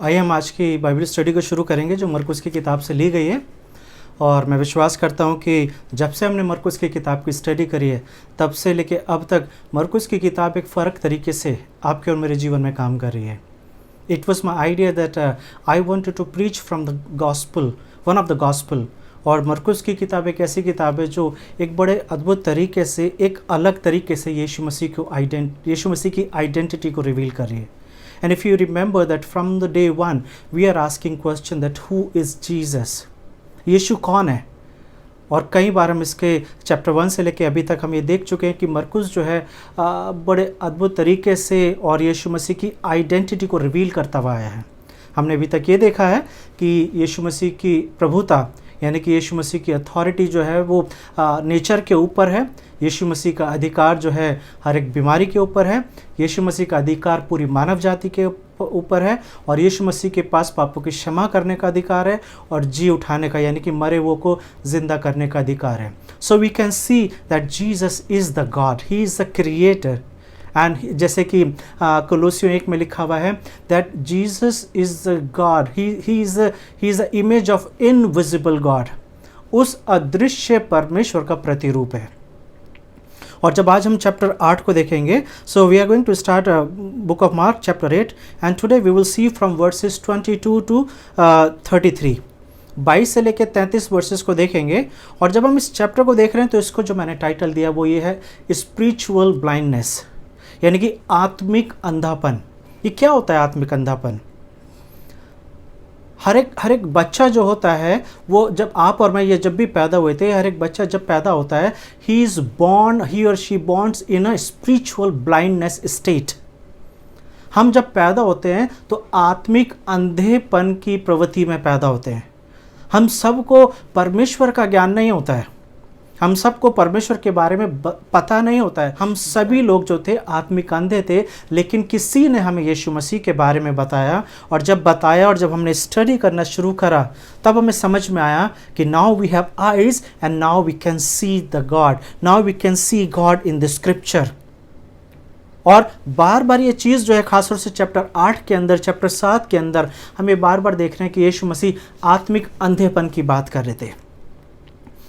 आइए हम आज की बाइबल स्टडी को शुरू करेंगे जो मरकुस की किताब से ली गई है। और मैं विश्वास करता हूं कि जब से हमने मरकुस की किताब की स्टडी करी है तब से लेके अब तक मरकुस की किताब एक फ़र्क तरीके से आपके और मेरे जीवन में काम कर रही है। It was my idea that I wanted to preach from the gospel, one of the gospel. और मरकुस की किताब एक ऐसी किताब है जो एक बड़े अद्भुत तरीके से, एक अलग तरीके से यीशु मसीह की आइडेंटिटी को रिवील कर रही है। And if you remember that from the day one, we are asking question that who is Jesus? यीशु कौन है? और कई बार हम इसके चैप्टर 1 से लेके अभी तक हम ये देख चुके हैं कि मरकुस जो है बड़े अद्भुत तरीके से और यीशु मसीह की आइडेंटिटी को रिवील करता हुआ आया है। हमने अभी तक ये देखा है कि यीशु मसीह की प्रभुता यानी कि यीशु मसीह की अथॉरिटी जो है वो नेचर के ऊपर है। यीशु मसीह का अधिकार जो है हर एक बीमारी के ऊपर है। यीशु मसीह का अधिकार पूरी मानव जाति के ऊपर है। और यीशु मसीह के पास पापों की क्षमा करने का अधिकार है और जी उठाने का यानी कि मरे हुए को जिंदा करने का अधिकार है। So we can see that Jesus is the God, he is the creator. And जैसे कि कोलोसियों 1 में लिखा हुआ है that Jesus is the God, he is the image of invisible God, उस अदृश्य परमेश्वर का प्रतिरूप है। और जब आज हम चैप्टर 8 को देखेंगे, so we are going to start book of Mark chapter 8 and today we will see from verses 22 to 33, 22 से लेकर 33 वर्सेस को देखेंगे। और जब हम इस चैप्टर को देख रहे हैं तो इसको जो मैंने टाइटल दिया वो ये है स्पिरिचुअल ब्लाइंडनेस, यानी कि आत्मिक अंधापन। ये क्या होता है आत्मिक अंधापन? हर एक बच्चा जो होता है वो, जब आप और मैं ये जब भी पैदा हुए थे, हर एक बच्चा जब पैदा होता है ही और she borns in a spiritual blindness state. हम जब पैदा होते हैं तो आत्मिक अंधेपन की प्रवृत्ति में पैदा होते हैं। हम सबको परमेश्वर का ज्ञान नहीं होता है, हम सबको परमेश्वर के बारे में पता नहीं होता है। हम सभी लोग जो थे आत्मिक अंधे थे, लेकिन किसी ने हमें यीशु मसीह के बारे में बताया। और जब बताया और जब हमने स्टडी करना शुरू करा तब हमें समझ में आया कि now we have eyes and now we can see the God, now we can see God in the scripture. और बार बार ये चीज़ जो है खासतौर से चैप्टर 8 के अंदर, चैप्टर 7 के अंदर हम ये बार बार देख रहे हैं कि यीशु मसीह आत्मिक अंधेपन की बात कर रहे थे।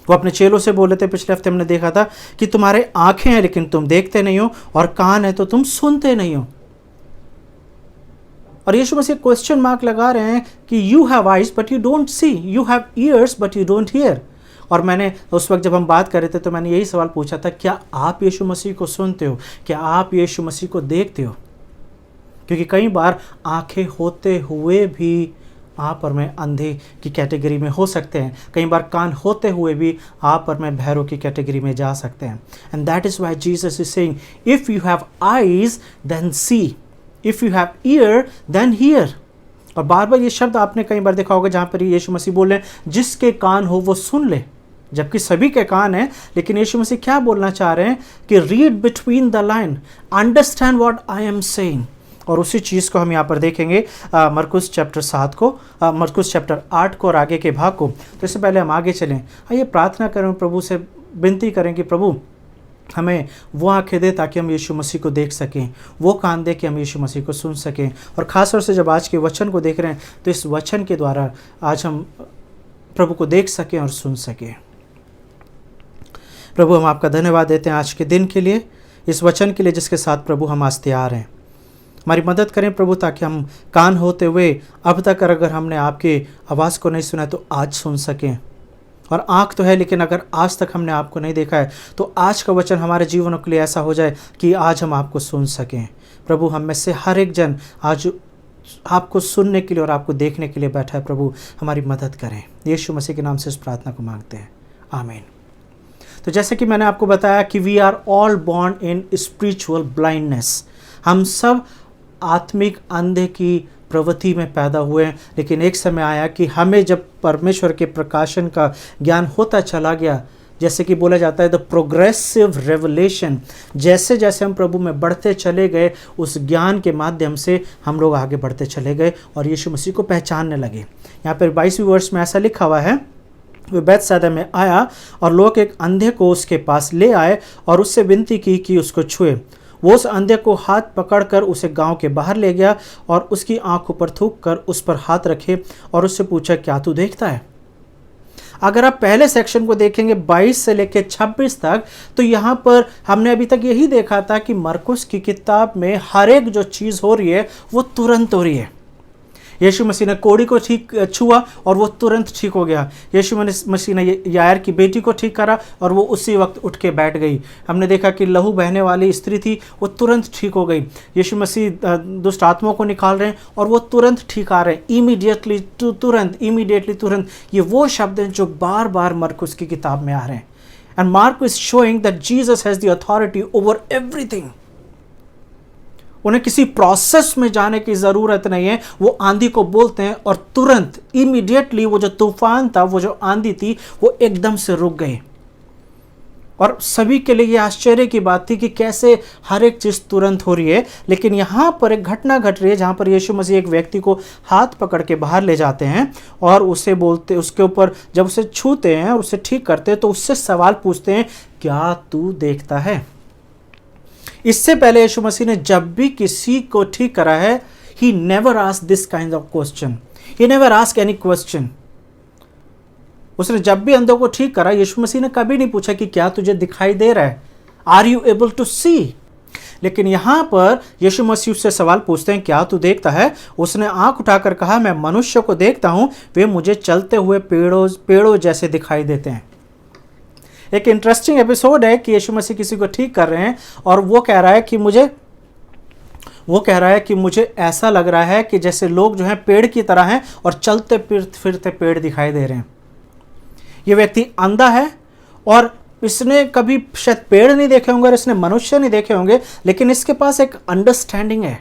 वो अपने चेलों से बोले थे, पिछले हफ्ते हमने देखा था कि तुम्हारे आंखें हैं लेकिन तुम देखते नहीं हो, और कान है तो तुम सुनते नहीं हो। और यीशु मसीह क्वेश्चन मार्क लगा रहे हैं कि you have eyes but you don't see, you have years but you don't hear. और मैंने उस वक्त जब हम बात कर रहे थे तो मैंने यही सवाल पूछा था, क्या आप यीशु मसीह को सुनते हो? क्या आप यीशु मसीह को देखते हो? क्योंकि कई बार आंखें होते हुए भी आप और मैं अंधे की कैटेगरी में हो सकते हैं। कई बार कान होते हुए भी आप और मैं बहरों की कैटेगरी में जा सकते हैं। And that is why Jesus is saying if you have eyes then see, if you have ear then hear. और बार बार ये शब्द आपने कई बार देखा होगा जहाँ पर यीशु मसीह बोल रहे हैं जिसके कान हो वो सुन ले, जबकि सभी के कान हैं। लेकिन यीशु मसीह क्या बोलना चाह रहे हैं कि read between the line, understand what I am saying. और उसी चीज़ को हम यहाँ पर देखेंगे मरकुस चैप्टर 7 को, मरकुस चैप्टर 8 को और आगे के भाग को। तो इससे पहले हम आगे चलें, आइए प्रार्थना करें, प्रभु से विनती करें कि प्रभु हमें वो आंखें दे ताकि हम यीशु मसीह को देख सकें, वो कान दे कि हम यीशु मसीह को सुन सकें। और ख़ासतौर से जब आज के वचन को देख रहे हैं तो इस वचन के द्वारा आज हम प्रभु को देख सकें और सुन सकें। प्रभु हम आपका धन्यवाद देते हैं आज के दिन के लिए, इस वचन के लिए जिसके साथ प्रभु हम आज तैयार हैं। हमारी मदद करें प्रभु ताकि हम कान होते हुए अब तक अगर हमने आपकी आवाज़ को नहीं सुना तो आज सुन सकें। और आँख तो है लेकिन अगर आज तक हमने आपको नहीं देखा है तो आज का वचन हमारे जीवनों के लिए ऐसा हो जाए कि आज हम आपको सुन सकें। प्रभु हम में से हर एक जन आज आपको सुनने के लिए और आपको देखने के लिए बैठा है। प्रभु हमारी मदद करें, यीशु मसीह के नाम से इस प्रार्थना को मांगते हैं, आमीन। तो जैसे कि मैंने आपको बताया कि we are all born in spiritual blindness, हम सब आत्मिक अंधे की प्रवृत्ति में पैदा हुए हैं। लेकिन एक समय आया कि हमें जब परमेश्वर के प्रकाशन का ज्ञान होता चला गया, जैसे कि बोला जाता है द प्रोग्रेसिव रेवलेशन, जैसे जैसे हम प्रभु में बढ़ते चले गए उस ज्ञान के माध्यम से हम लोग आगे बढ़ते चले गए और यीशु मसीह को पहचानने लगे। यहाँ पर 22वें वर्ष में ऐसा लिखा हुआ है, वे बैतसैदा में आया और लोग एक अंधे को उसके पास ले आए और उससे विनती की कि उसको छुए। वो उस अंधे को हाथ पकड़कर उसे गांव के बाहर ले गया और उसकी आंखों पर थूक कर उस पर हाथ रखे और उससे पूछा, क्या तू देखता है? अगर आप पहले सेक्शन को देखेंगे 22 से लेकर 26 तक, तो यहाँ पर हमने अभी तक यही देखा था कि मरकुस की किताब में हर एक जो चीज़ हो रही है वो तुरंत हो रही है। यीशु मसीह ने कोढ़ी को ठीक छुआ और वो तुरंत ठीक हो गया। यीशु मसीह ने यायर की बेटी को ठीक करा और वो उसी वक्त उठ के बैठ गई। हमने देखा कि लहू बहने वाली स्त्री थी, वो तुरंत ठीक हो गई। यीशु मसीह दुष्ट आत्माओं को निकाल रहे हैं और वो तुरंत ठीक आ रहे हैं। इमीडिएटली, तुरंत। ये वो शब्द हैं जो बार बार मरकुस की किताब में आ रहे हैं। And mark is showing that Jesus has the authority over everything. उन्हें किसी प्रोसेस में जाने की ज़रूरत नहीं है। वो आंधी को बोलते हैं और तुरंत, इमीडिएटली वो जो तूफान था, वो जो आंधी थी, वो एकदम से रुक गई। और सभी के लिए ये आश्चर्य की बात थी कि कैसे हर एक चीज़ तुरंत हो रही है। लेकिन यहाँ पर एक घटना घट रही है जहाँ पर यीशु मसीह एक व्यक्ति को हाथ पकड़ के बाहर ले जाते हैं और उसे बोलते, उसके ऊपर जब उसे छूते हैं और उसे ठीक करते हैं तो उससे सवाल पूछते हैं, क्या तू देखता है? इससे पहले यीशु मसीह ने जब भी किसी को ठीक करा है, he never ask this kind of question, he never ask any question. उसने जब भी अंधों को ठीक करा, यीशु मसीह ने कभी नहीं पूछा कि क्या तुझे दिखाई दे रहा है, आर यू एबल टू सी। लेकिन यहां पर यीशु मसीह उससे सवाल पूछते हैं, क्या तू देखता है? उसने आंख उठाकर कहा, मैं मनुष्य को देखता हूं, वे मुझे चलते हुए पेड़ों जैसे दिखाई देते हैं। एक इंटरेस्टिंग एपिसोड है कि यीशु मसीह किसी को ठीक कर रहे हैं और वो कह रहा है कि मुझे ऐसा लग रहा है कि जैसे लोग जो हैं पेड़ की तरह हैं और चलते फिरते पेड़ दिखाई दे रहे हैं। ये व्यक्ति अंधा है और इसने कभी शायद पेड़ नहीं देखे होंगे और इसने मनुष्य नहीं देखे होंगे, लेकिन इसके पास एक अंडरस्टैंडिंग है।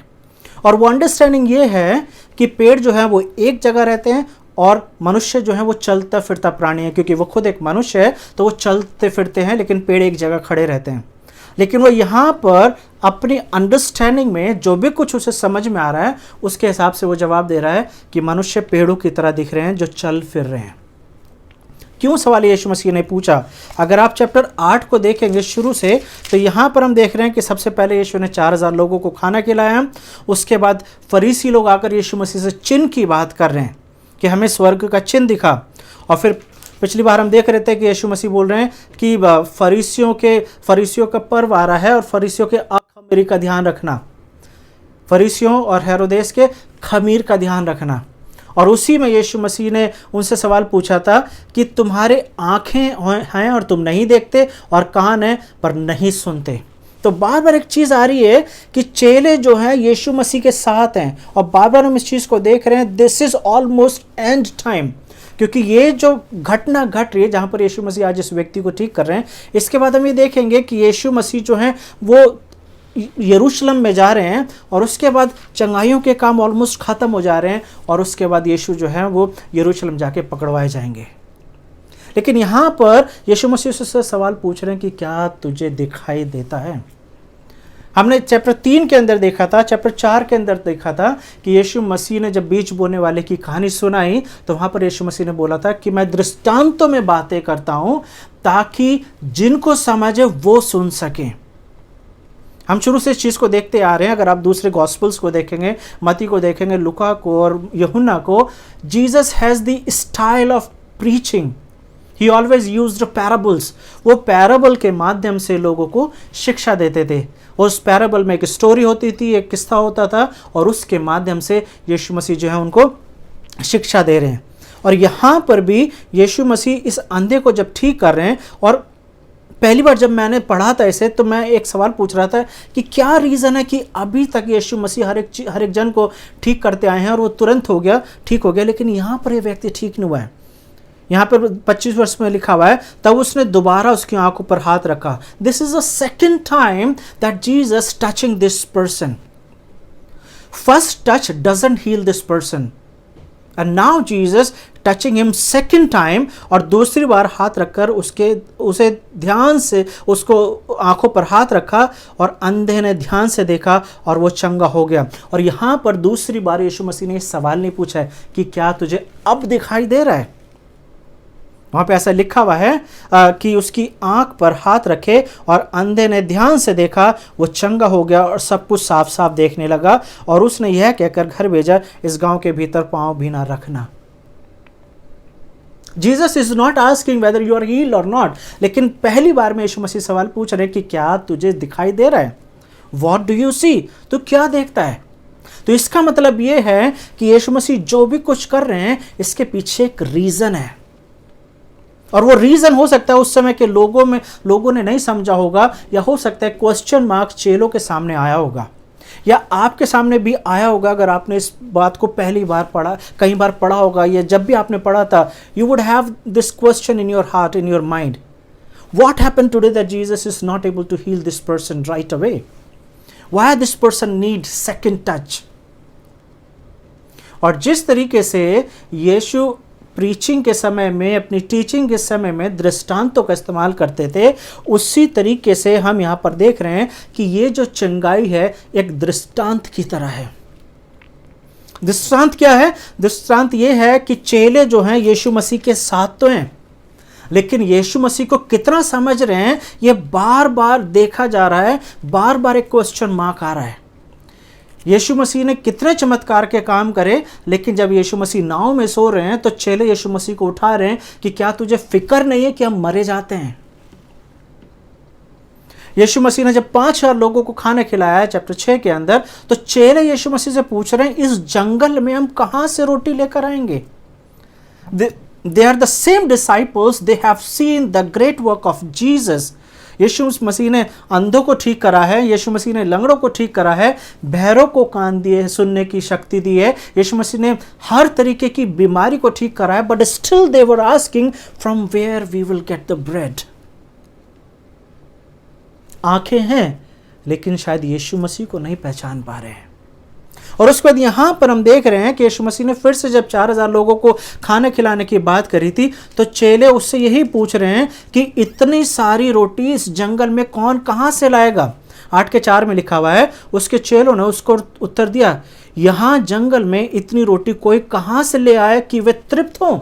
और वो अंडरस्टैंडिंग ये है कि पेड़ जो है वो एक जगह रहते हैं और मनुष्य जो है वो चलता फिरता प्राणी है। क्योंकि वो खुद एक मनुष्य है तो वो चलते फिरते हैं, लेकिन पेड़ एक जगह खड़े रहते हैं। लेकिन वो यहाँ पर अपनी अंडरस्टैंडिंग में जो भी कुछ उसे समझ में आ रहा है, उसके हिसाब से वो जवाब दे रहा है कि मनुष्य पेड़ों की तरह दिख रहे हैं जो चल फिर रहे हैं। क्यों सवाल यीशु मसीह ने पूछा? अगर आप चैप्टर 8 को देखेंगे शुरू से, तो यहाँ पर हम देख रहे हैं कि सबसे पहले यीशु ने 4000 लोगों को खाना खिलाया। उसके बाद फरीसी लोग आकर यीशु मसीह से चिन्ह की बात कर रहे हैं कि हमें स्वर्ग का चिन्ह दिखा। और फिर पिछली बार हम देख रहे थे कि यीशु मसीह बोल रहे हैं कि फरीसियों का पर्व आ रहा है और फरीसियों के खमीर का ध्यान रखना, फरीसियों और हेरोदेस के खमीर का ध्यान रखना। और उसी में यीशु मसीह ने उनसे सवाल पूछा था कि तुम्हारे आँखें हैं और तुम नहीं देखते, और कान हैं पर नहीं सुनते। तो बार बार एक चीज़ आ रही है कि चेले जो हैं यीशु मसीह के साथ हैं, और बार बार हम इस चीज़ को देख रहे हैं, this is almost and time. क्योंकि ये जो घटना घट रही है जहाँ पर यीशु मसीह आज इस व्यक्ति को ठीक कर रहे हैं, इसके बाद हम ये देखेंगे कि यीशु मसीह जो हैं वो यरूशलेम में जा रहे हैं और उसके बाद चंगाइयों के काम ऑलमोस्ट ख़त्म हो जा रहे हैं, और उसके बाद यीशु जो है वो यरूशलेम जाके पकड़वाए जाएंगे। लेकिन यहाँ पर यीशु मसीह से सवाल पूछ रहे हैं कि क्या तुझे दिखाई देता है? हमने चैप्टर 3 के अंदर देखा था, चैप्टर 4 के अंदर देखा था कि यीशु मसीह ने जब बीज बोने वाले की कहानी सुनाई, तो वहाँ पर यीशु मसीह ने बोला था कि मैं दृष्टांतों में बातें करता हूँ ताकि जिनको समझे वो सुन सकें। हम शुरू से इस चीज़ को देखते आ रहे हैं। अगर आप दूसरे गॉस्पल्स को देखेंगे, मत्ती को देखेंगे, लुका को और यूहन्ना को, Jesus has the style of preaching. He always used parables. वो पैराबल के माध्यम से लोगों को शिक्षा देते थे। उस पैराबल में एक स्टोरी होती थी, एक किस्सा होता था, और उसके माध्यम से यीशु मसीह जो है उनको शिक्षा दे रहे हैं। और यहाँ पर भी यीशु मसीह इस अंधे को जब ठीक कर रहे हैं, और पहली बार जब मैंने पढ़ा था इसे तो मैं एक सवाल पूछ रहा था कि क्या रीज़न है कि अभी तक यीशु मसीह हर एक जन को ठीक करते आए हैं और वो तुरंत ठीक हो गया, लेकिन यहाँ पर ये व्यक्ति ठीक नहीं हुआ है। यहाँ पर 25 वर्ष में लिखा हुआ है, तब उसने दोबारा उसकी आंखों पर हाथ रखा। This is the second time that Jesus touching this person. First touch doesn't heal this person, and now Jesus touching him second time, और दूसरी बार हाथ रखकर उसे ध्यान से उसको आंखों पर हाथ रखा, और अंधे ने ध्यान से देखा और वो चंगा हो गया। और यहाँ पर दूसरी बार यीशु मसीह ने सवाल नहीं पूछा है कि क्या तुझे अब दिखाई दे रहा है। वहां पे ऐसा लिखा हुआ है कि उसकी आंख पर हाथ रखे और अंधे ने ध्यान से देखा, वो चंगा हो गया और सब कुछ साफ साफ देखने लगा। और उसने यह कहकर घर भेजा, इस गांव के भीतर पांव भी ना रखना। Jesus is not asking whether you are healed or not, लेकिन पहली बार में यीशु मसीह सवाल पूछ रहे कि क्या तुझे दिखाई दे रहा है? What do you see? तू क्या देखता है? तो इसका मतलब यह है कि यीशु मसीह जो भी कुछ कर रहे हैं इसके पीछे एक रीजन है। और वो रीजन हो सकता है उस समय के लोगों ने नहीं समझा होगा, या हो सकता है क्वेश्चन मार्क चेलों के सामने आया होगा, या आपके सामने भी आया होगा। अगर आपने इस बात को पहली बार पढ़ा, कई बार पढ़ा होगा, या जब भी आपने पढ़ा था, you would have this question in your heart, in your mind, what happened today that Jesus is not able to heal this person right away? Why this person need second touch? और जिस तरीके से यीशु preaching के समय में, अपनी teaching के समय में दृष्टांतों का इस्तेमाल करते थे, उसी तरीके से हम यहाँ पर देख रहे हैं कि ये जो चंगाई है एक दृष्टांत की तरह है। दृष्टांत क्या है? दृष्टांत ये है कि चेले जो हैं यीशु मसीह के साथ तो हैं, लेकिन यीशु मसीह को कितना समझ रहे हैं ये बार बार देखा जा रहा है, बार बार एक क्वेश्चन मार्क आ रहा है। यीशु मसीह ने कितने चमत्कार के काम करे, लेकिन जब यीशु मसीह नाव में सो रहे हैं तो चेले यीशु मसीह को उठा रहे हैं कि क्या तुझे फिक्र नहीं है कि हम मरे जाते हैं? यीशु मसीह ने जब 5,000 लोगों को खाना खिलाया है चैप्टर 6 के अंदर, तो चेले यीशु मसीह से पूछ रहे हैं इस जंगल में हम कहां से रोटी लेकर आएंगे? They are the same disciples, they have seen the great work of Jesus. यीशु मसीह ने अंधों को ठीक करा है, यीशु मसीह ने लंगड़ों को ठीक करा है, बहरों को कान दिए, सुनने की शक्ति दी है, यीशु मसीह ने हर तरीके की बीमारी को ठीक करा है, but still they were asking from where we will get the bread. आंखें हैं लेकिन शायद यीशु मसीह को नहीं पहचान पा रहे हैं। और उसके बाद यहां पर हम देख रहे हैं कि यीशु मसीह ने फिर से जब 4,000 लोगों को खाना खिलाने की बात करी थी, तो चेले उससे यही पूछ रहे हैं कि इतनी सारी रोटी इस जंगल में कौन कहां से लाएगा? 8:4 में लिखा हुआ है, उसके चेलों ने उसको उत्तर दिया, यहां जंगल में इतनी रोटी कोई कहां से ले आए कि वे तृप्त हो?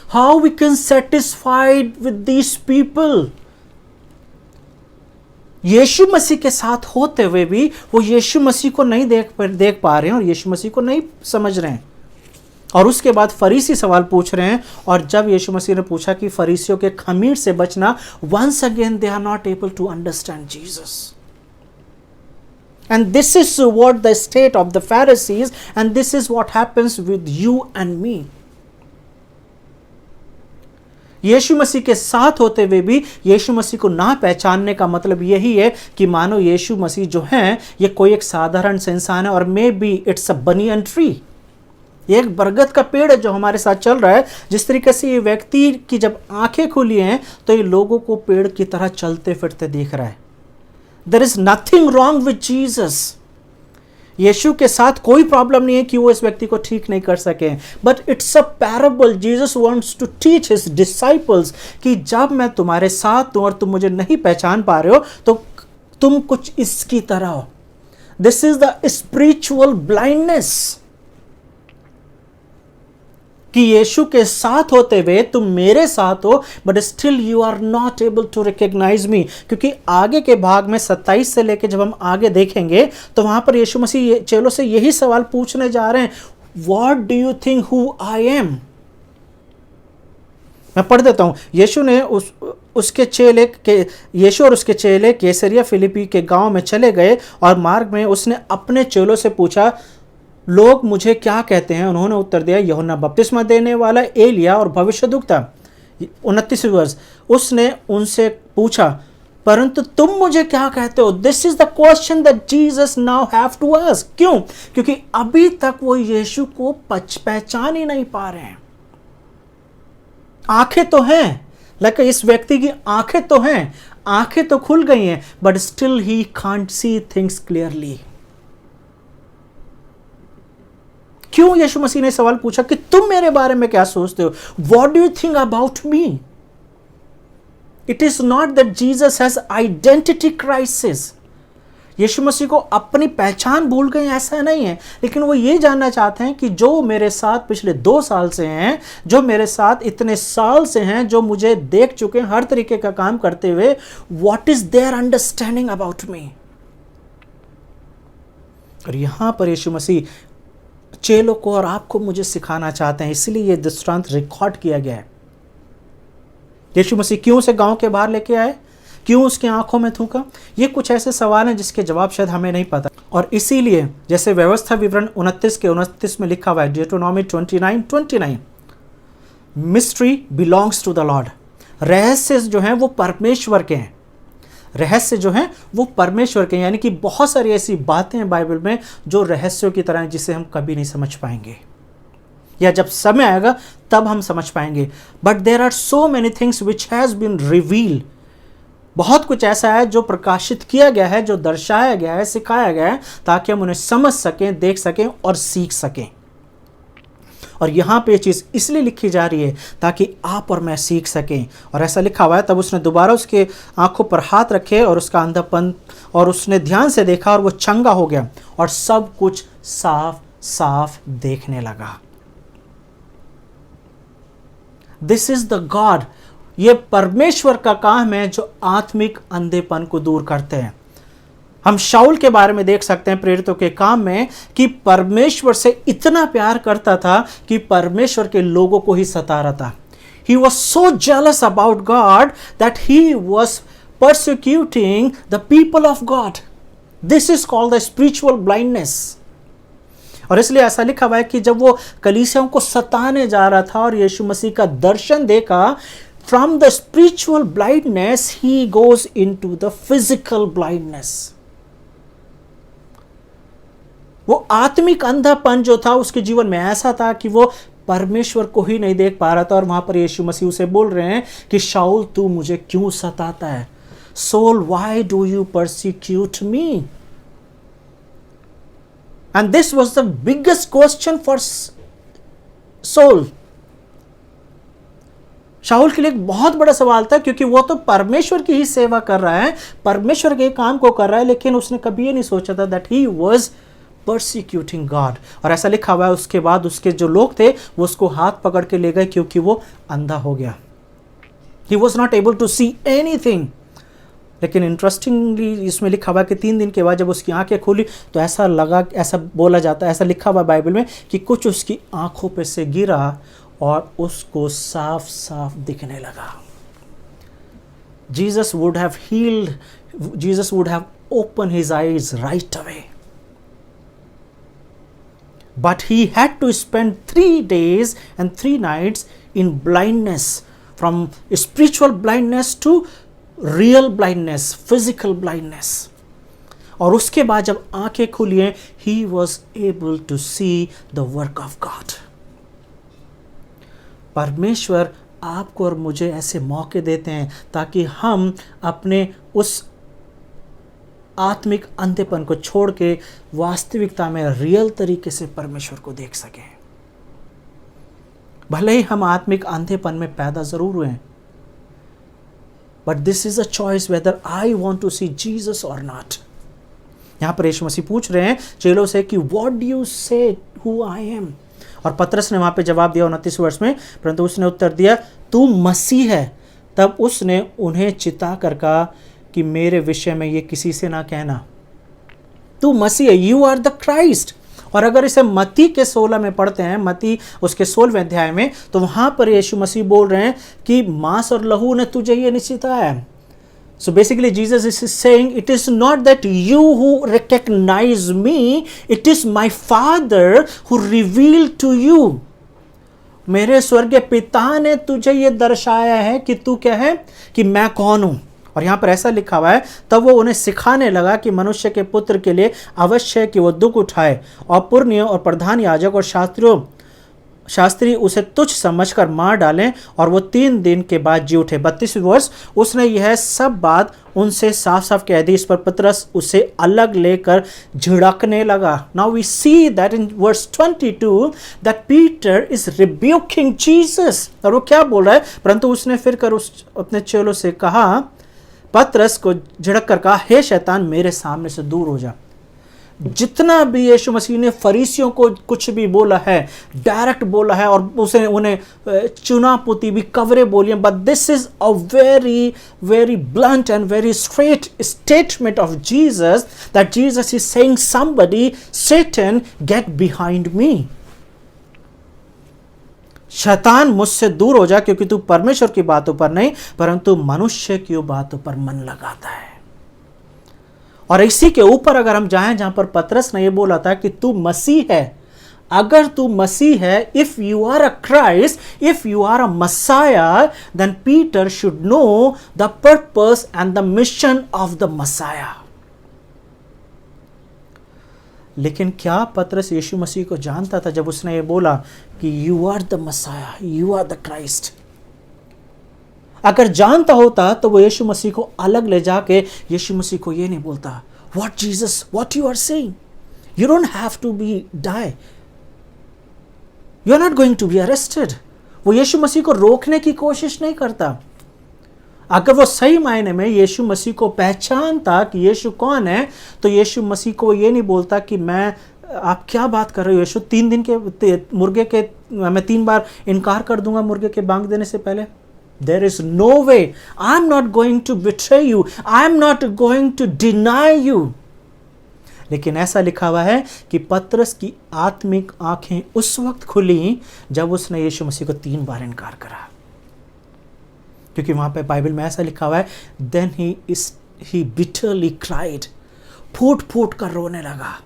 How we can satisfied with these people? Yeshu Masih के साथ होते हुए भी वो यीशु मसीह को नहीं देख पा रहे हैं और यीशु मसीह को नहीं समझ रहे हैं। और उसके बाद फरीसी सवाल पूछ रहे हैं, और जब यीशु मसीह ने पूछा कि फरीसियों के खमीर से बचना, once again they are not able to understand Jesus. And this is what the state of the Pharisees, and this is what happens with you and me. Yeshu Masih के साथ होते हुए भी यीशु मसीह को ना पहचानने का मतलब यही है कि मानो यीशु मसीह जो हैं ये कोई एक साधारण से इंसान है, और may be it's a banyan tree, ये एक बरगद का पेड़ है जो हमारे साथ चल रहा है। जिस तरीके से ये व्यक्ति की जब आंखें खुली हैं तो ये लोगों को पेड़ की तरह चलते फिरते देख रहा है। There is nothing wrong with Jesus. Yeshu के साथ कोई प्रॉब्लम नहीं है कि वो इस व्यक्ति को ठीक नहीं कर सके, but it's a parable. Jesus wants to teach his disciples कि जब मैं तुम्हारे साथ हूं और तुम मुझे नहीं पहचान पा रहे हो तो तुम कुछ इसकी तरह हो। This is the spiritual blindness, कि यीशु के साथ होते हुए तुम मेरे साथ हो, but still you are not able to recognise me. क्योंकि आगे के भाग में 27 से लेकर जब हम आगे देखेंगे तो वहां पर यीशु मसीह चेलों से यही सवाल पूछने जा रहे हैं, what do you think who I am? मैं पढ़ देता हूं। यीशु और उसके चेले कैसरिया फिलिप्पी के गांव में चले गए, और मार्ग में उसने अपने चेलों से पूछा, लोग मुझे क्या कहते हैं? उन्होंने उत्तर दिया, यूहन्ना बपतिस्मा देने वाला, एलिया और भविष्यद्वक्ता। 29वें वर्ष, उसने उनसे पूछा, परंतु तुम मुझे क्या कहते हो? This is the question that Jesus now have to ask. क्यों? क्योंकि अभी तक वो यीशु को पहचान ही नहीं पा रहे हैं। आंखें तो हैं, लेकिन इस व्यक्ति की आंखें तो हैं, आंखें तो खुल गई हैं, but still he can't see things clearly. क्यों यीशु मसीह ने सवाल पूछा कि तुम मेरे बारे में क्या सोचते हो? What do you think about me? It is not that Jesus has identity crisis. यीशु मसीह को अपनी पहचान भूल गए ऐसा नहीं है, लेकिन वो ये जानना चाहते हैं कि जो मेरे साथ पिछले 2 साल से हैं, जो मेरे साथ इतने साल से हैं, जो मुझे देख चुके हैं हर तरीके का काम करते हुए, what is their understanding about me. और यहां पर यीशु मसीह चेलों को और आपको मुझे सिखाना चाहते हैं, इसलिए ये दृष्टांत रिकॉर्ड किया गया है। यीशु मसीह क्यों उसे गांव के बाहर लेके आए, क्यों उसकी आंखों में थूका, ये कुछ ऐसे सवाल हैं जिसके जवाब शायद हमें नहीं पता। और इसीलिए जैसे व्यवस्था विवरण 29 के 29 में लिखा हुआ है, Deuteronomy 29:29, mystery belongs to the Lord. रहस्य जो हैं वो परमेश्वर के हैं, रहस्य जो हैं वो परमेश्वर के हैं। यानी कि बहुत सारी ऐसी बातें हैं बाइबल में जो रहस्यों की तरह हैं, जिसे हम कभी नहीं समझ पाएंगे, या जब समय आएगा तब हम समझ पाएंगे। But there are so many things which has been revealed. बहुत कुछ ऐसा है जो प्रकाशित किया गया है, जो दर्शाया गया है, सिखाया गया है, ताकि हम उन्हें समझ सकें, देख सकें और सीख सकें। और यहाँ पे ये चीज़ इसलिए लिखी जा रही है ताकि आप और मैं सीख सकें। और ऐसा लिखा हुआ है, तब उसने दोबारा उसके आंखों पर हाथ रखे और उसका अंधापन, और उसने ध्यान से देखा और वो चंगा हो गया और सब कुछ साफ साफ देखने लगा। दिस इज द गॉड, ये परमेश्वर का काम है जो आत्मिक अंधेपन को दूर करते हैं। हम शाऊल के बारे में देख सकते हैं प्रेरितों के काम में कि परमेश्वर से इतना प्यार करता था कि परमेश्वर के लोगों को ही सता रहा था। He was so jealous about God that he was persecuting the people of God. This is called the spiritual blindness. और इसलिए ऐसा लिखा हुआ है कि जब वो कलीसियाओं को सताने जा रहा था और यीशु मसीह का दर्शन देखा, from the spiritual blindness he goes into the physical blindness. वो आत्मिक अंधापन जो था उसके जीवन में ऐसा था कि वो परमेश्वर को ही नहीं देख पा रहा था। और वहां पर यीशु मसीह उसे बोल रहे हैं कि शाऊल तू मुझे क्यों सताता है, Saul why do you persecute me. And this was the biggest question for Saul. Shaul के लिए एक बहुत बड़ा सवाल था, क्योंकि वो तो परमेश्वर की ही सेवा कर रहा है, परमेश्वर के काम को कर रहा है, लेकिन उसने कभी ये नहीं सोचा था दैट ही वाज परसिक्यूटिंग गॉड। और ऐसा लिखा हुआ है उसके बाद उसके जो लोग थे वो उसको हाथ पकड़ के ले गए क्योंकि वो अंधा हो गया। He was not able to see anything. लेकिन इंटरेस्टिंगली इसमें लिखा हुआ कि 3 दिन के बाद जब उसकी आंखें खुली तो ऐसा लगा, ऐसा बोला जाता है, ऐसा लिखा हुआ बाइबल में कि कुछ उसकी आंखों पे से गिरा और उसको साफ साफ दिखने लगा। Jesus would have healed, Jesus would have opened his eyes right away. But he had to spend 3 days and 3 nights in blindness, from spiritual blindness to real blindness, physical blindness. और उसके बाद जब आंखें खुली हैं, he was able to see the work of God. परमेश्वर आपको और मुझे ऐसे मौके देते हैं ताकि हम अपने उस आत्मिक अंधेपन को छोड़ के वास्तविकता में रियल तरीके से परमेश्वर को देख सकें। भले ही हम आत्मिक अंधेपन में पैदा जरूर हुए हैं, but this is a choice whether I want to see Jesus or not. यहां पर यीशु मसीह पूछ रहे हैं चेलों से कि व्हाट डू यू से हु आई एम। और पतरस ने वहां पे जवाब दिया 29 वर्ष में, परंतु उसने उत्तर दिया तू मसीह है। तब उसने उन्हें चिता कर कहा कि मेरे विषय में ये किसी से ना कहना, तू मसीह है, यू आर द क्राइस्ट। और अगर इसे मत्ती के 16 में पढ़ते हैं, मत्ती उसके 16वें अध्याय में, तो वहां पर यीशु मसीह बोल रहे हैं कि मांस और लहू ने तुझे ये नहीं सिखाया। So basically Jesus is saying it is not that you who recognize me, it is my Father who revealed to you. मेरे स्वर्गीय पिता ने तुझे ये दर्शाया है कि तू क्या है, कि मैं कौन हूं। और यहां पर ऐसा लिखा हुआ है, तब वो उन्हें सिखाने लगा कि मनुष्य के पुत्र के लिए अवश्य है कि वो दुख उठाए, और पुरनियों और प्रधान याजक और शास्त्री उसे तुच्छ समझकर मार डालें और वो 3 दिन के बाद जी उठे। 32वें वर्ष, उसने यह सब बात उनसे साफ साफ कह दी। इस पर पतरस उसे अलग लेकर झिड़कने लगा। Now we see that in verse 22 that Peter is rebuking Jesus. और वो क्या बोल रहा है, परंतु उसने फिर कर उस अपने चेलों से कहा, पतरस को झिड़क कर कहा, हे शैतान मेरे सामने से दूर हो जा। जितना भी यीशु मसीह ने फरीसियों को कुछ भी बोला है, डायरेक्ट बोला है, और उसे उन्हें चुना पुती भी कवरे बोली, but this is a very very blunt and very straight statement of Jesus, that Jesus is saying somebody, Satan get behind me. शैतान मुझसे दूर हो जा, क्योंकि तू परमेश्वर की बातों पर नहीं परंतु मनुष्य की बातों पर मन लगाता है। और इसी के ऊपर अगर हम जाएं जहां पर पतरस ने यह बोला था कि तू मसीह है, अगर तू मसीह है, if you are a Christ, if you are a Messiah, then Peter should know the purpose and the mission of the Messiah. लेकिन क्या पतरस यीशु मसीह को जानता था जब उसने ये बोला कि you are the Messiah, you are the Christ? अगर जानता होता तो वो यीशु मसीह को अलग ले जाके यीशु मसीह को ये नहीं बोलता, what Jesus, what you are saying, you don't have to be die, you are not going to be arrested. वो यीशु मसीह को रोकने की कोशिश नहीं करता। अगर वो सही मायने में यीशु मसीह को पहचानता कि यीशु कौन है, तो यीशु मसीह को ये नहीं बोलता कि मैं, आप क्या बात कर रहे हो यीशु, 3 दिन के मुर्गे के मैं 3 बार इनकार कर दूंगा मुर्गे के बांग देने से पहले। There is no way. I'm not going to betray you. I'm not going to deny you. लेकिन ऐसा लिखा हुआ है कि पतरस की आत्मिक आंखें उस वक्त खुली जब उसने यीशु मसीह को 3 बार इनकार करा। क्योंकि वहां पे बाइबल में ऐसा लिखा हुआ है, Then he bitterly cried. फूट फूट कर रोने लगा।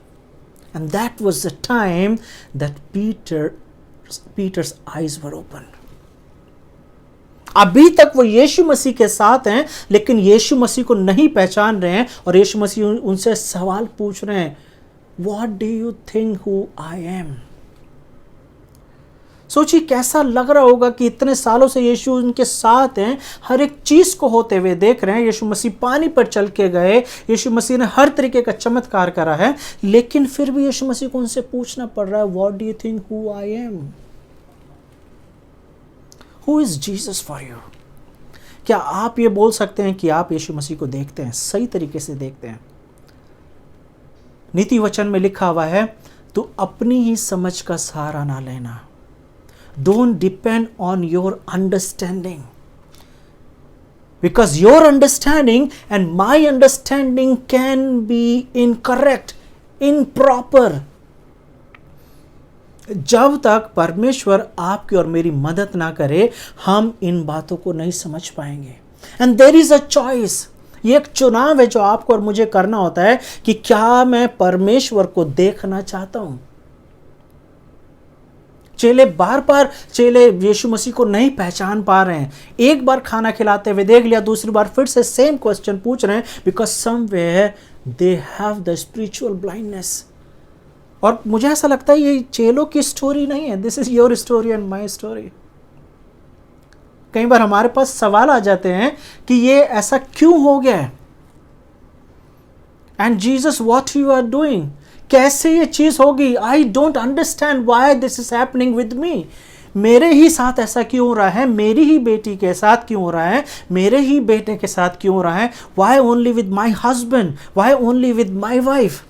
And that was the time that Peter's eyes were opened. अभी तक वो यीशु मसीह के साथ हैं, लेकिन यीशु मसीह को नहीं पहचान रहे हैं, और यीशु मसीह उनसे सवाल पूछ रहे हैं, What do you think who I am? सोचिए कैसा लग रहा होगा कि इतने सालों से यीशु उनके साथ हैं, हर एक चीज को होते हुए देख रहे हैं। यीशु मसीह पानी पर चल के गए, यीशु मसीह ने हर तरीके का चमत्कार करा है, लेकिन फिर भी यीशु मसीह को उनसे पूछना पड़ रहा है, What do you think who I am? Who is Jesus for you? क्या आप ये बोल सकते हैं कि आप यीशु मसीह को देखते हैं, सही तरीके से देखते हैं? नीति वचन में लिखा हुआ है, तू अपनी ही समझ का सहारा ना लेना। Don't depend on your understanding, because your understanding and my understanding can be incorrect, improper. जब तक परमेश्वर आपकी और मेरी मदद ना करे, हम इन बातों को नहीं समझ पाएंगे। And there is a choice, ये एक चुनाव है जो आपको और मुझे करना होता है कि क्या मैं परमेश्वर को देखना चाहता हूं। चेले चेले यीशु मसीह को नहीं पहचान पा रहे हैं। एक बार खाना खिलाते हुए देख लिया, दूसरी बार फिर से सेम क्वेश्चन पूछ रहे हैं, because somewhere they have the spiritual blindness. और मुझे ऐसा लगता है ये चेलों की स्टोरी नहीं है, this is your story and my story. कई बार हमारे पास सवाल आ जाते हैं कि ये ऐसा क्यों हो गया है, and Jesus what you are doing, कैसे ये चीज होगी, I don't understand why this is happening with me. मेरे ही साथ ऐसा क्यों हो रहा है, मेरी ही बेटी के साथ क्यों हो रहा है, मेरे ही बेटे के साथ क्यों हो रहा है, why only with my husband, why only with my wife.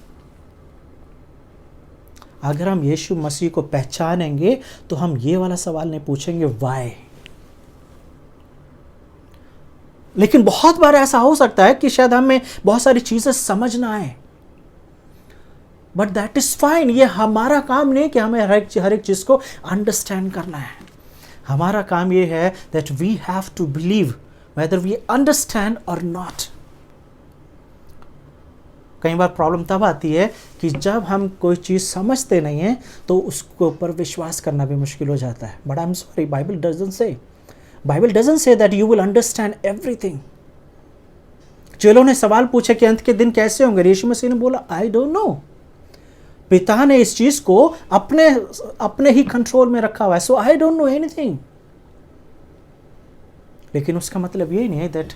अगर हम यीशु मसीह को पहचानेंगे तो हम ये वाला सवाल नहीं पूछेंगे व्हाई। लेकिन बहुत बार ऐसा हो सकता है कि शायद हमें बहुत सारी चीजें समझ ना आए, बट दैट इज फाइन। ये हमारा काम नहीं कि हमें हर एक चीज को अंडरस्टैंड करना है। हमारा काम ये है that we have to believe whether we understand or not. कई बार प्रॉब्लम तब आती है कि जब हम कोई चीज़ समझते नहीं हैं तो उसके ऊपर विश्वास करना भी मुश्किल हो जाता है। But I am sorry, Bible doesn't say that you will understand everything. चेलों ने सवाल पूछे कि अंत के दिन कैसे होंगे, यीशु मसीह ने बोला आई डोंट नो। पिता ने इस चीज को अपने ही कंट्रोल में रखा हुआ है, सो आई डोंट नो एनीथिंग। लेकिन उसका मतलब ये नहीं है that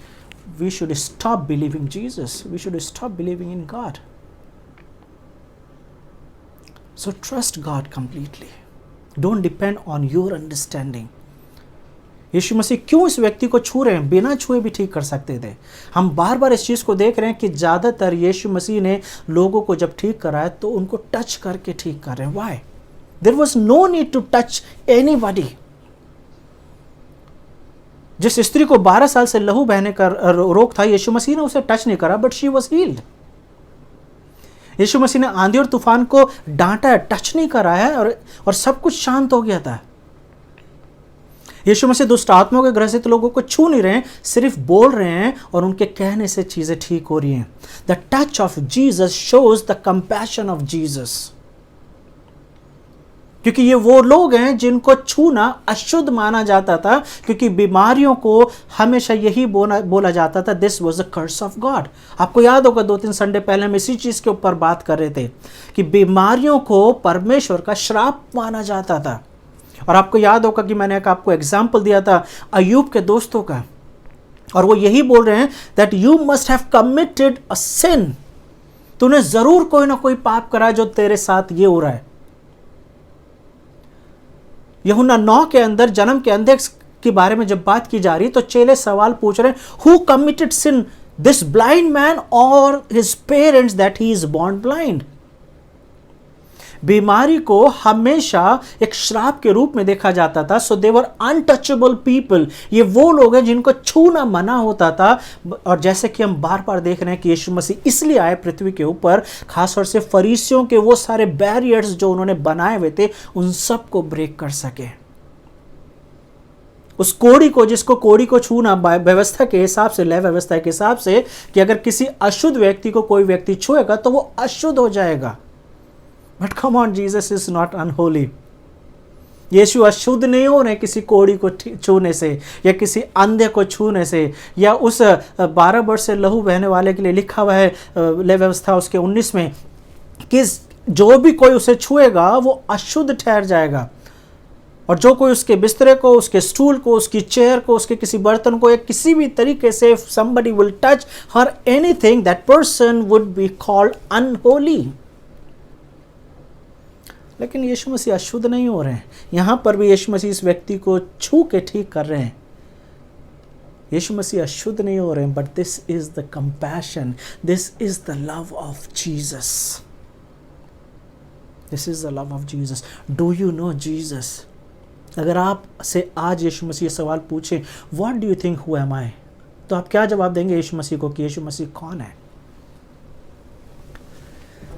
we should stop believing Jesus. We should stop believing in God. So trust God completely. Don't depend on your understanding. यीशु मसीह क्यों इस व्यक्ति को छू रहे हैं? बिना छुए भी ठीक कर सकते थे। हम बार बार इस चीज़ को देख रहे हैं कि ज़्यादातर यीशु मसीह ने लोगों को जब ठीक कराया तो उनको टच करके ठीक कर रहे हैं। Why? There was no need to touch anybody. जिस स्त्री को 12 साल से लहू बहने का रोग था, यीशु मसीह ने उसे टच नहीं करा, बट शी वॉज हील्ड। यीशु मसीह ने आंधी और तूफान को डांटा है, टच नहीं करा है, और सब कुछ शांत हो गया था। यीशु मसीह दुष्ट आत्माओं के ग्रसित लोगों को छू नहीं रहे हैं, सिर्फ बोल रहे हैं और उनके कहने से चीजें ठीक हो रही हैं। The touch of Jesus shows the compassion of Jesus. क्योंकि ये वो लोग हैं जिनको छूना अशुद्ध माना जाता था, क्योंकि बीमारियों को हमेशा यही बोला जाता था, this was the curse of God. आपको याद होगा 2-3 संडे पहले हम इसी चीज के ऊपर बात कर रहे थे कि बीमारियों को परमेश्वर का श्राप माना जाता था। और आपको याद होगा कि मैंने एक आपको एग्जाम्पल दिया था अय्यूब के दोस्तों का, और वो यही बोल रहे हैं that you must have committed a sin. तूने जरूर कोई ना कोई पाप करा जो तेरे साथ ये हो रहा है। यूहन्ना 9 के अंदर जन्म के अंधे के बारे में जब बात की जा रही तो चेले सवाल पूछ रहे हैं, who committed sin, this blind man और his parents that he is born blind. बीमारी को हमेशा एक श्राप के रूप में देखा जाता था। सो दे वर अनटचेबल पीपल। ये वो लोग हैं जिनको छूना मना होता था। और जैसे कि हम बार बार देख रहे हैं कि यीशु मसीह इसलिए आए पृथ्वी के ऊपर, खासतौर से फरीसियों के वो सारे बैरियर्स जो उन्होंने बनाए हुए थे उन सब को ब्रेक कर सके। उस कोड़ी को, जिसको कोड़ी को छूना व्यवस्था के हिसाब से, लय व्यवस्था के हिसाब से, कि अगर किसी अशुद्ध व्यक्ति को कोई व्यक्ति छुएगा तो वो अशुद्ध हो जाएगा। But come on, Jesus is not unholy. Yeshu अशुद्ध नहीं हो रहे किसी कोड़ी को छूने से, या किसी अंधे को छूने से, या उस 12 वर्ष से लहू बहने वाले के लिए लिखा हुआ है लय व्यवस्था उसके 19 में कि जो भी कोई उसे छुएगा वो अशुद्ध ठहर जाएगा। और जो कोई उसके बिस्तरे को, उसके स्टूल को, उसकी चेयर को, उसके किसी बर्तन को, या किसी भी तरीके से if somebody will touch her anything, that person would be called unholy। लेकिन यीशु मसीह अशुद्ध नहीं हो रहे हैं। यहां पर भी यीशु मसीह इस व्यक्ति को छू के ठीक कर रहे हैं। यीशु मसीह अशुद्ध नहीं हो रहे हैं, but this is the compassion, this is the love of Jesus. This is the love of Jesus. Do you know Jesus? अगर आप से आज यीशु मसीह सवाल पूछे, what do you think who am I, तो आप क्या जवाब देंगे यीशु मसीह को कि यीशु मसीह कौन है?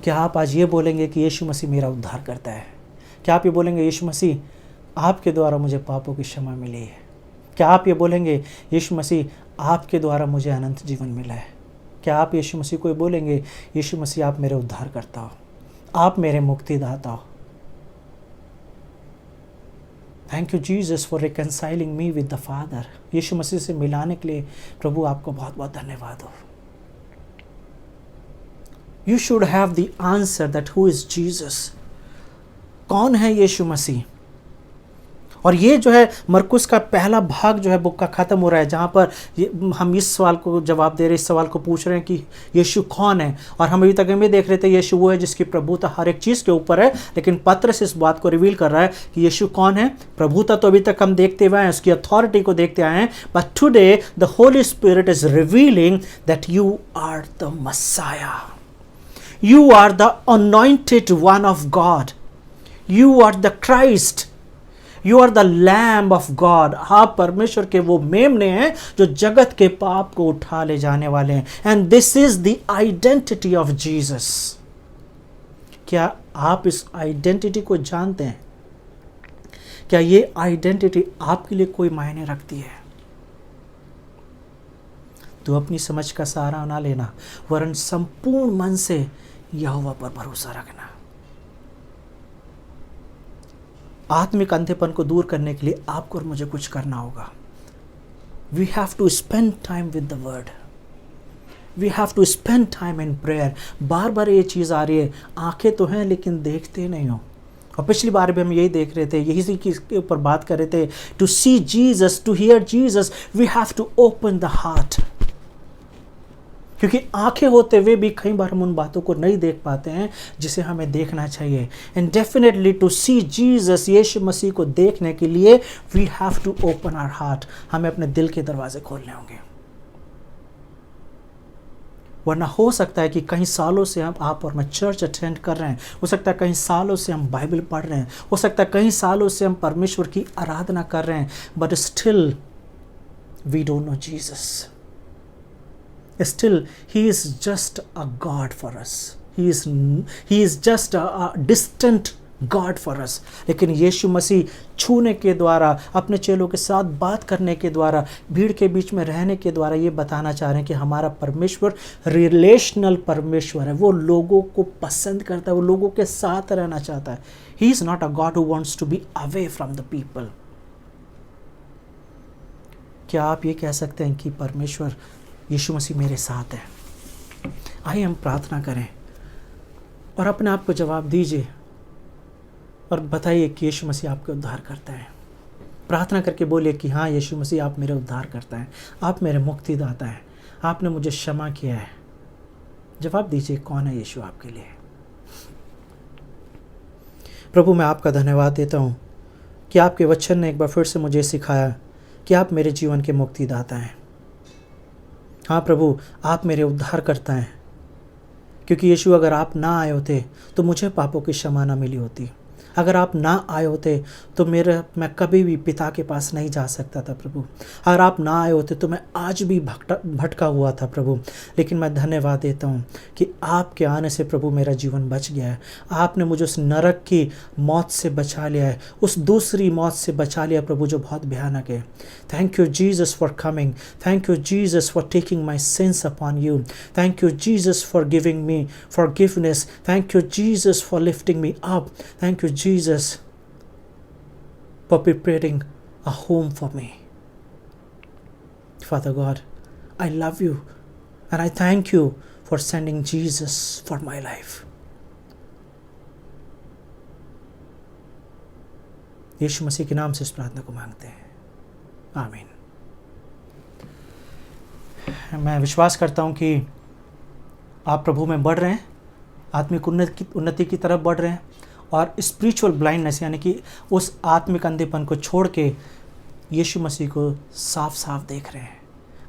क्या आप आज ये बोलेंगे कि यीशु मसीह मेरा उद्धार करता है? क्या आप ये बोलेंगे यीशु मसीह आपके द्वारा मुझे पापों की क्षमा मिली है? क्या आप ये बोलेंगे यीशु मसीह आपके द्वारा मुझे अनंत जीवन मिला है? क्या आप यीशु मसीह को बोलेंगे यीशु मसीह आप मेरे उद्धार करता हो, आप मेरे मुक्तिदाता हो? Thank you Jesus for reconciling me with the Father. Yeshu Masih से मिलाने के लिए प्रभु आपको बहुत बहुत धन्यवाद हो। You should have the answer that who is Jesus? कौन है यीशु मसीह? और ये जो है मरकुस का पहला भाग जो है बुक का ख़त्म हो रहा है, जहाँ पर हम इस सवाल को जवाब दे रहे हैं, इस सवाल को पूछ रहे हैं कि यीशु कौन है। और हम अभी तक में देख रहे थे यीशु वो है जिसकी प्रभुता हर एक चीज़ के ऊपर है, लेकिन पत्रस इस बात को रिवील कर रहा है कि यीशु कौन है। प्रभुता तो अभी तक हम देखते हुए हैं, उसकी अथॉरिटी को देखते आए हैं, but today the Holy Spirit is revealing that you are the Messiah. You are the anointed one of God. You are the Christ. You are the Lamb of God. आप परमेश्वर के वो मेमने हैं जो जगत के पाप को उठा ले जाने वाले हैं। And this is the identity of Jesus. क्या आप इस आइडेंटिटी को जानते हैं? क्या ये आइडेंटिटी आपके लिए कोई मायने रखती है? तो अपनी समझ का सहारा ना लेना, वरन संपूर्ण मन से यहोवा पर भरोसा रखना। आत्मिक अंधेपन को दूर करने के लिए आपको और मुझे कुछ करना होगा। We have to spend time with the word, we have to spend time in prayer. बार बार ये चीज़ आ रही है, आंखें तो हैं लेकिन देखते नहीं हो। और पिछली बार भी हम यही देख रहे थे, यही के ऊपर बात कर रहे थे। To see Jesus, to hear Jesus, we have to open the heart. क्योंकि आंखें होते हुए भी कई बार हम उन बातों को नहीं देख पाते हैं जिसे हमें देखना चाहिए। And definitely to see Jesus, Yeshu Masih को देखने के लिए we have to open our heart, हमें अपने दिल के दरवाजे खोलने होंगे। वरना हो सकता है कि कई सालों से हम आप और मैं चर्च अटेंड कर रहे हैं, हो सकता है कई सालों से हम बाइबल पढ़ रहे हैं, हो सकता है कई सालों से हम परमेश्वर की आराधना कर रहे हैं, but still we don't know Jesus. Still, he is just a God for us. He is just a distant God for us. लेकिन यीशु मसीह छूने के द्वारा, अपने चेलों के साथ बात करने के द्वारा, भीड़ के बीच में रहने के द्वारा ये बताना चाह रहे हैं कि हमारा परमेश्वर रिलेशनल परमेश्वर है। वो लोगों को पसंद करता है, वो लोगों के साथ रहना चाहता है। He is not a God who wants to be away from the people. क्या आप ये कह सकते हैं कि परमेश्वर यीशु मसीह मेरे साथ है? आइए हम प्रार्थना करें और अपने आप को जवाब दीजिए और बताइए कि यीशु मसीह आपके उद्धार करता है। प्रार्थना करके बोलिए कि हाँ यीशु मसीह आप मेरे उद्धार करता है, आप मेरे मुक्तिदाता हैं, आपने मुझे क्षमा किया है। जवाब दीजिए कौन है यीशु आपके लिए। प्रभु मैं आपका धन्यवाद देता हूँ कि आपके वचन ने एक बार फिर से मुझे सिखाया कि आप मेरे जीवन के मुक्तिदाता हैं। हाँ प्रभु, आप मेरे उद्धार करता हैं, क्योंकि यीशु अगर आप ना आए होते तो मुझे पापों की क्षमा ना मिली होती। अगर आप ना आए होते तो मैं कभी भी पिता के पास नहीं जा सकता था प्रभु। अगर आप ना आए होते तो मैं आज भी भटका हुआ था प्रभु। लेकिन मैं धन्यवाद देता हूँ कि आपके आने से प्रभु मेरा जीवन बच गया है। आपने मुझे उस नरक की मौत से बचा लिया है, उस दूसरी मौत से बचा लिया प्रभु जो बहुत भयानक है। Thank you Jesus for coming, thank you Jesus for taking my since upon you, thank you Jesus for giving me forgiveness, thank you Jesus for lifting me up, thank you Jesus for preparing a home for me. Father God, I love you and I thank you for sending Jesus for my life. यीशु मसीह के नाम से इस प्रार्थना को मांगते हैं, आमीन। मैं विश्वास करता हूँ कि आप प्रभु में बढ़ रहे हैं, आत्मिक उन्नति की तरफ बढ़ रहे हैं और स्पिरिचुअल ब्लाइंडनेस यानी कि उस आत्मिक अंधेपन को छोड़ के यीशु मसीह को साफ साफ देख रहे हैं।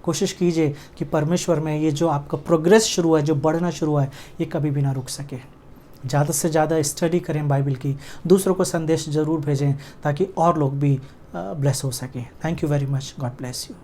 कोशिश कीजिए कि परमेश्वर में ये जो आपका प्रोग्रेस शुरू है, जो बढ़ना शुरू है, ये कभी भी ना रुक सके। ज़्यादा से ज़्यादा स्टडी करें बाइबल की, दूसरों को संदेश ज़रूर भेजें ताकि और लोग भी ब्लेस हो सकें। Thank you very much, God bless you.